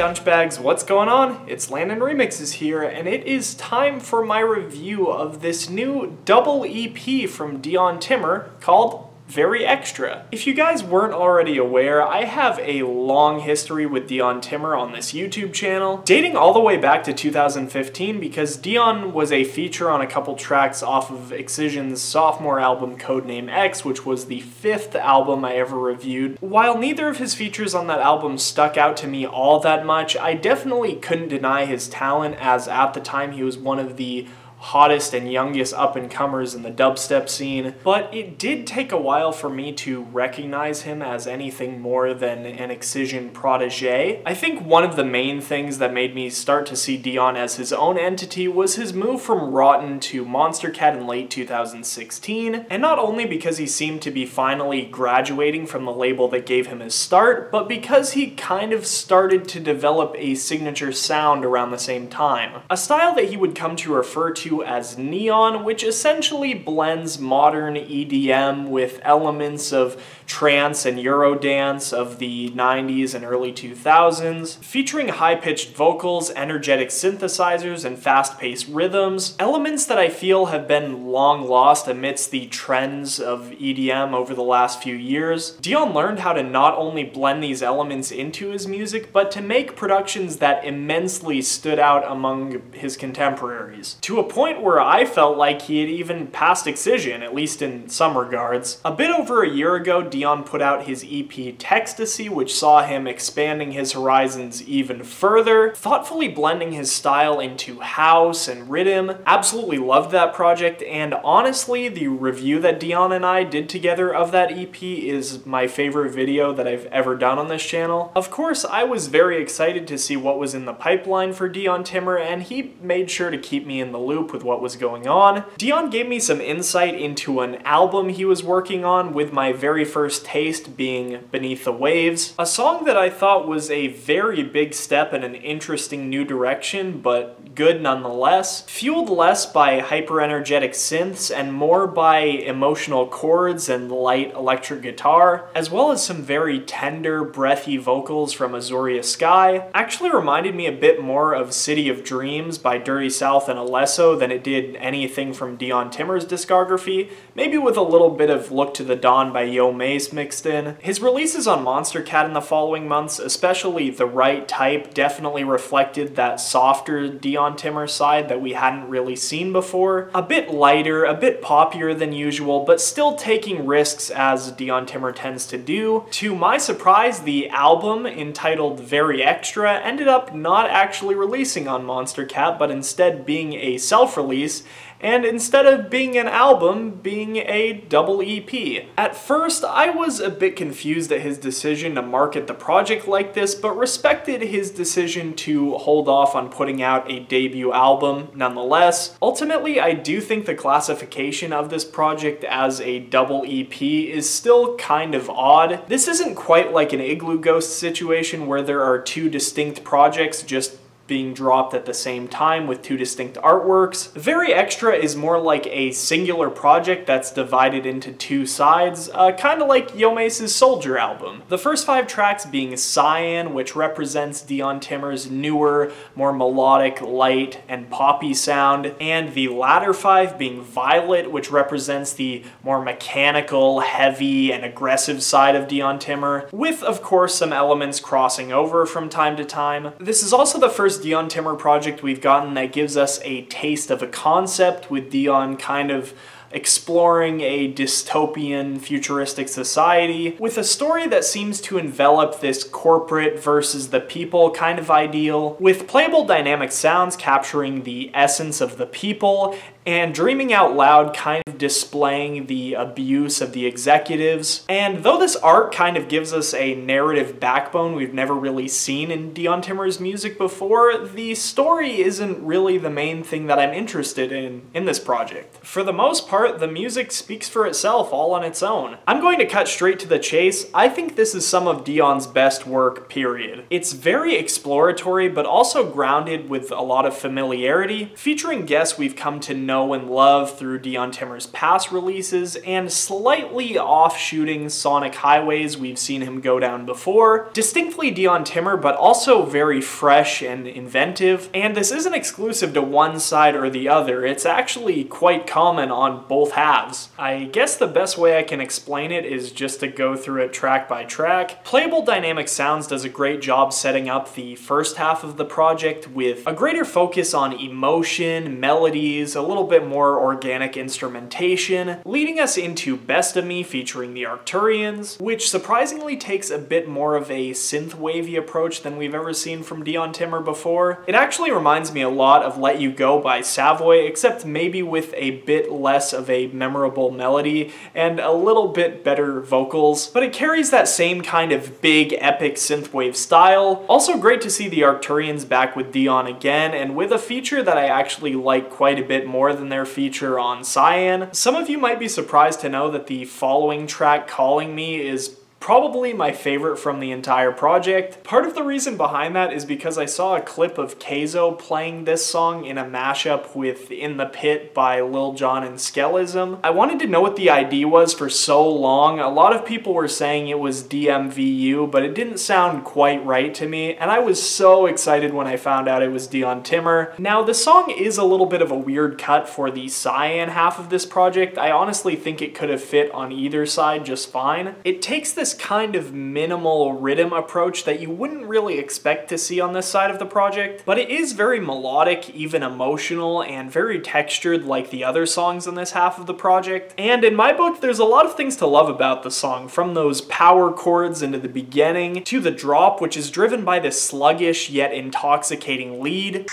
Dunchbags, what's going on? It's Landon Remixes here, and it is time for my review of this new double EP from Dion Timmer called Very Extra. If you guys weren't already aware, I have a long history with Dion Timmer on this YouTube channel, dating all the way back to 2015 because Dion was a feature on a couple tracks off of Excision's sophomore album Codename X, which was the 5th album I ever reviewed. While neither of his features on that album stuck out to me all that much, I definitely couldn't deny his talent, as at the time he was one of the hottest and youngest up-and-comers in the dubstep scene, but it did take a while for me to recognize him as anything more than an Excision protégé. I think one of the main things that made me start to see Dion as his own entity was his move from Rotten to Monstercat in late 2016, and not only because he seemed to be finally graduating from the label that gave him his start, but because he kind of started to develop a signature sound around the same time. A style that he would come to refer to as neon, which essentially blends modern EDM with elements of trance and Eurodance of the 90s and early 2000s, featuring high-pitched vocals, energetic synthesizers, and fast-paced rhythms, elements that I feel have been long lost amidst the trends of EDM over the last few years. Dion learned how to not only blend these elements into his music, but to make productions that immensely stood out among his contemporaries, to a point where I felt like he had even passed Excision, at least in some regards. A bit over a year ago, Dion put out his EP Textasy, which saw him expanding his horizons even further, thoughtfully blending his style into house and RIDDIM. Absolutely loved that project, and honestly, the review that Dion and I did together of that EP is my favorite video that I've ever done on this channel. Of course, I was very excited to see what was in the pipeline for Dion Timmer, and he made sure to keep me in the loop with what was going on. Dion gave me some insight into an album he was working on, with my very first taste being Beneath the Waves, a song that I thought was a very big step in an interesting new direction, but good nonetheless, fueled less by hyper-energetic synths and more by emotional chords and light electric guitar, as well as some very tender, breathy vocals from Azuria Sky. Actually reminded me a bit more of City of Dreams by Dirty South and Alesso than it did anything from Dion Timmer's discography, maybe with a little bit of Look to the Dawn by Yo Mace mixed in. His releases on Monstercat in the following months, especially The Right Type, definitely reflected that softer Dion Timmer side that we hadn't really seen before. A bit lighter, a bit poppier than usual, but still taking risks as Dion Timmer tends to do. To my surprise, the album, entitled Very Extra, ended up not actually releasing on Monstercat, but instead being a self-release, and instead of being an album, being a double EP. At first, I was a bit confused at his decision to market the project like this, but respected his decision to hold off on putting out a debut album nonetheless. Ultimately, I do think the classification of this project as a double EP is still kind of odd. This isn't quite like an Igloo Ghost situation where there are two distinct projects just being dropped at the same time with two distinct artworks. Very Extra is more like a singular project that's divided into two sides, kind of like Yo Mace's Soldier album. The first 5 tracks being Cyan, which represents Dion Timmer's newer, more melodic, light, and poppy sound, and the latter 5 being Violet, which represents the more mechanical, heavy, and aggressive side of Dion Timmer, with, of course, some elements crossing over from time to time. This is also the first Dion Timmer project we've gotten that gives us a taste of a concept, with Dion kind of exploring a dystopian, futuristic society, with a story that seems to envelop this corporate versus the people kind of ideal, with playable dynamic sounds capturing the essence of the people, and Dreaming Out Loud kind of displaying the abuse of the executives. And though this art kind of gives us a narrative backbone we've never really seen in Dion Timmer's music before, the story isn't really the main thing that I'm interested in this project. For the most part, the music speaks for itself all on its own. I'm going to cut straight to the chase. I think this is some of Dion's best work, period. It's very exploratory, but also grounded with a lot of familiarity, featuring guests we've come to know know and love through Dion Timmer's past releases, and slightly offshooting Sonic Highways we've seen him go down before. Distinctly Dion Timmer, but also very fresh and inventive, and this isn't exclusive to one side or the other, it's actually quite common on both halves. I guess the best way I can explain it is just to go through it track by track. Playable Dynamic Sounds does a great job setting up the first half of the project with a greater focus on emotion, melodies, a little bit more organic instrumentation, leading us into Best of Me featuring the Arcturians, which surprisingly takes a bit more of a synthwavy approach than we've ever seen from Dion Timmer before. It actually reminds me a lot of Let You Go by Savoy, except maybe with a bit less of a memorable melody and a little bit better vocals, but it carries that same kind of big epic synthwave style. Also great to see the Arcturians back with Dion again, and with a feature that I actually like quite a bit more than their feature on Cyan. Some of you might be surprised to know that the following track, Calling Me, is probably my favorite from the entire project. Part of the reason behind that is because I saw a clip of Keizo playing this song in a mashup with In the Pit by Lil Jon and Skellism. I wanted to know what the ID was for so long. A lot of people were saying it was DMVU, but it didn't sound quite right to me, and I was so excited when I found out it was Dion Timmer. Now, the song is a little bit of a weird cut for the Cyan half of this project. I honestly think it could have fit on either side just fine. It takes this kind of minimal RIDDIM approach that you wouldn't really expect to see on this side of the project, but it is very melodic, even emotional, and very textured like the other songs in this half of the project. And in my book, there's a lot of things to love about the song, from those power chords into the beginning, to the drop, which is driven by this sluggish yet intoxicating lead.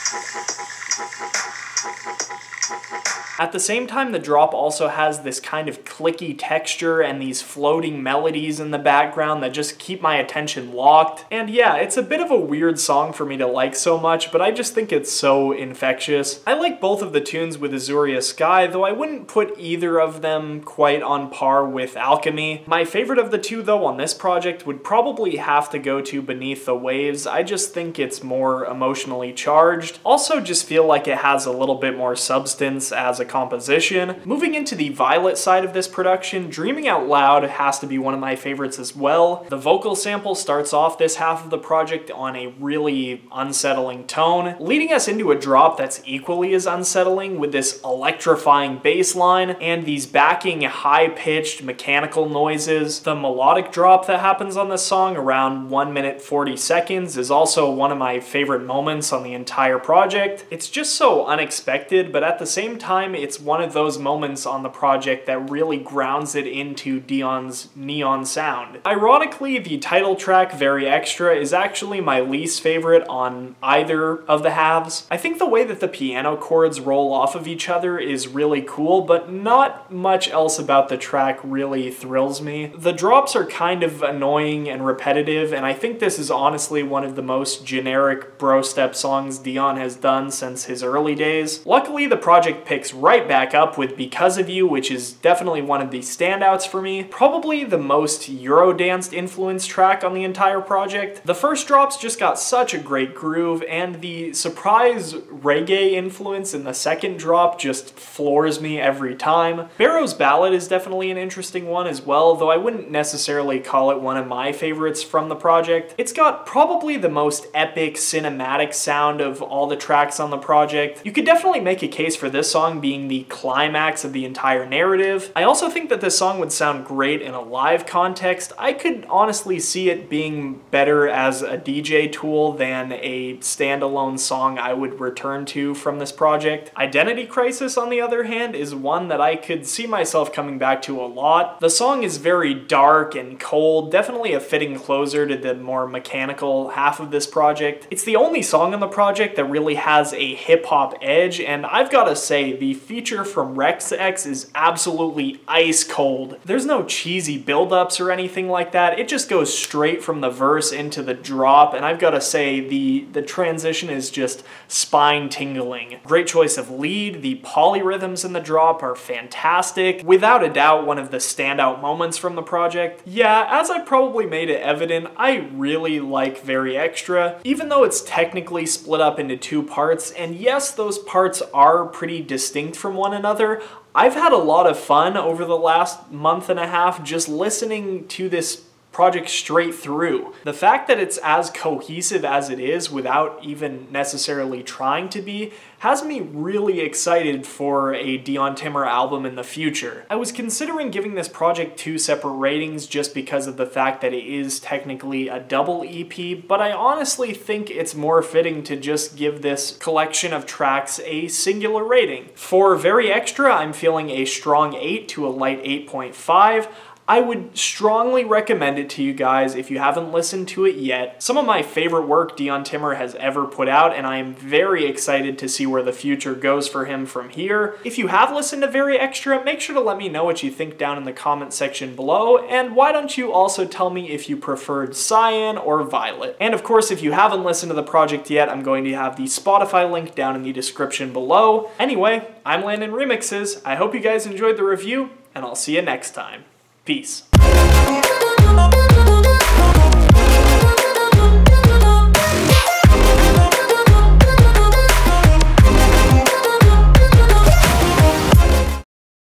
At the same time, the drop also has this kind of clicky texture and these floating melodies in the background that just keep my attention locked. And yeah, it's a bit of a weird song for me to like so much, but I just think it's so infectious. I like both of the tunes with Azuria Sky, though I wouldn't put either of them quite on par with Alchemy. My favorite of the two, though, on this project would probably have to go to Beneath the Waves. I just think it's more emotionally charged. Also just feel like it has a little bit more substance as a composition. Moving into the Violet side of this production, Dreaming Out Loud has to be one of my favorites as well. The vocal sample starts off this half of the project on a really unsettling tone, leading us into a drop that's equally as unsettling with this electrifying bass line and these backing high-pitched mechanical noises. The melodic drop that happens on this song around 1 minute 40 seconds is also one of my favorite moments on the entire project. It's just so unexpected, but at the same time, it's one of those moments on the project that really grounds it into Dion's neon sound. Ironically, the title track, Very Extra, is actually my least favorite on either of the halves. I think the way that the piano chords roll off of each other is really cool, but not much else about the track really thrills me. The drops are kind of annoying and repetitive, and I think this is honestly one of the most generic BROSTEP songs Dion has done since his early days. Luckily, the project picks right back up with Because of You, which is definitely one of the standouts for me. Probably the most Eurodance influenced track on the entire project. The first drops just got such a great groove, and the surprise reggae influence in the second drop just floors me every time. Barrow's Ballad is definitely an interesting one as well, though I wouldn't necessarily call it one of my favorites from the project. It's got probably the most epic cinematic sound of all the tracks on the project. You could definitely make a case for this song being the climax of the entire narrative. I also think that this song would sound great in a live context. I could honestly see it being better as a DJ tool than a standalone song I would return to from this project. Identity Crisis, on the other hand, is one that I could see myself coming back to a lot. The song is very dark and cold, definitely a fitting closer to the more mechanical half of this project. It's the only song on the project that really has a hip-hop edge, and I've gotta say, the feature from Rex X is absolutely ice cold. There's no cheesy build-ups or anything like that. It just goes straight from the verse into the drop, and I've gotta say, the transition is just spine-tingling. Great choice of lead. The polyrhythms in the drop are fantastic. Without a doubt, one of the standout moments from the project. Yeah, as I probably made it evident, I really like Very Extra, even though it's technically split up into two parts, and yes, those parts are pretty distinct distinct from one another. I've had a lot of fun over the last month and a half just listening to this project straight through. The fact that it's as cohesive as it is without even necessarily trying to be has me really excited for a Dion Timmer album in the future. I was considering giving this project 2 separate ratings just because of the fact that it is technically a double EP, but I honestly think it's more fitting to just give this collection of tracks a singular rating. For Very Extra, I'm feeling a strong 8 to a light 8.5. I would strongly recommend it to you guys if you haven't listened to it yet. Some of my favorite work Dion Timmer has ever put out, and I am very excited to see where the future goes for him from here. If you have listened to Very Extra, make sure to let me know what you think down in the comment section below, and why don't you also tell me if you preferred Cyan or Violet. And of course, if you haven't listened to the project yet, I'm going to have the Spotify link down in the description below. Anyway, I'm Landon Remixes. I hope you guys enjoyed the review, and I'll see you next time. Peace.